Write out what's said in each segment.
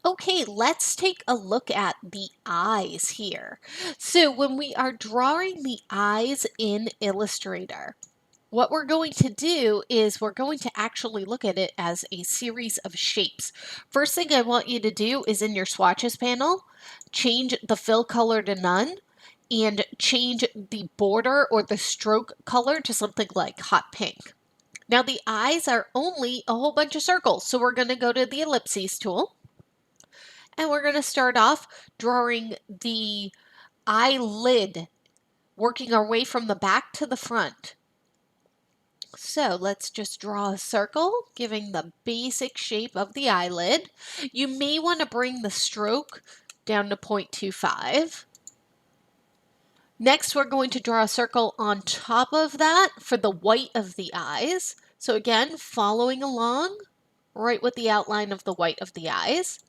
Okay, let's take a look at the eyes here. So when we are drawing the eyes in Illustrator, what we're going to do is we're going to actually look at it as a series of shapes. First thing I want you to do is in your swatches panel, change the fill color to none and change the border or the stroke color to something like hot pink. Now the eyes are only a whole bunch of circles, so we're going to go to the Ellipses tool. And we're going to start off drawing the eyelid, working our way from the back to the front. So let's just draw a circle, giving the basic shape of the eyelid. You may want to bring the stroke down to 0.25. Next, we're going to draw a circle on top of that for the white of the eyes. So again, following along right with the outline of the white of the eyes.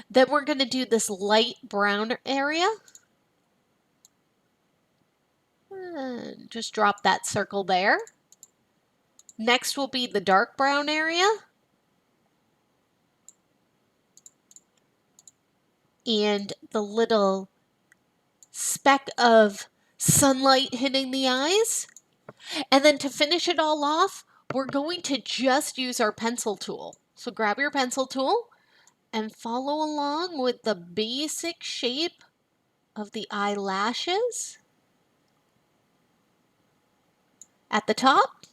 Then we're going to do this light brown area. And just drop that circle there. Next will be the dark brown area. And the little speck of sunlight hitting the eyes. And then to finish it all off, we're going to just use our pencil tool. So grab your pencil tool and follow along with the basic shape of the eyelashes at the top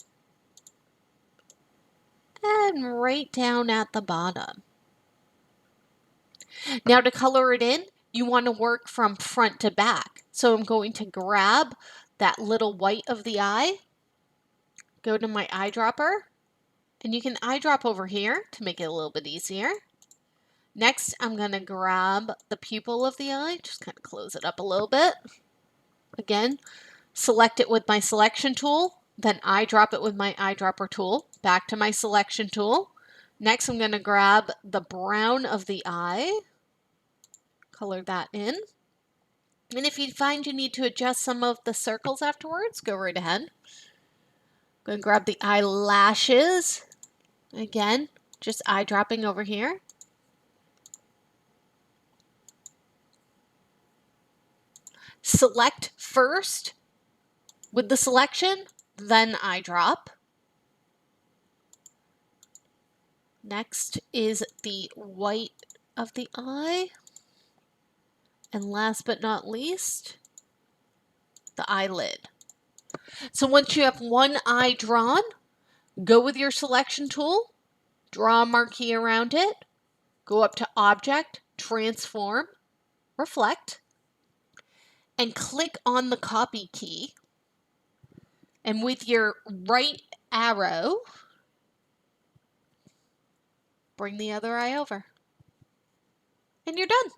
and right down at the bottom. Now to color it in, you want to work from front to back. So I'm going to grab that little white of the eye, go to my eyedropper, and you can eyedrop over here to make it a little bit easier. Next, I'm going to grab the pupil of the eye, just kind of close it up a little bit. Again, select it with my selection tool, then eyedrop it with my eyedropper tool, back to my selection tool. Next, I'm going to grab the brown of the eye, color that in. And if you find you need to adjust some of the circles afterwards, go right ahead. I'm going to grab the eyelashes. Again, just eyedropping over here. Select first with the selection, then eyedrop. Next is the white of the eye. And last but not least, the eyelid. So once you have one eye drawn, go with your selection tool, draw a marquee around it, go up to Object, Transform, Reflect, and click on the copy key. And with your right arrow, bring the other eye over. And you're done.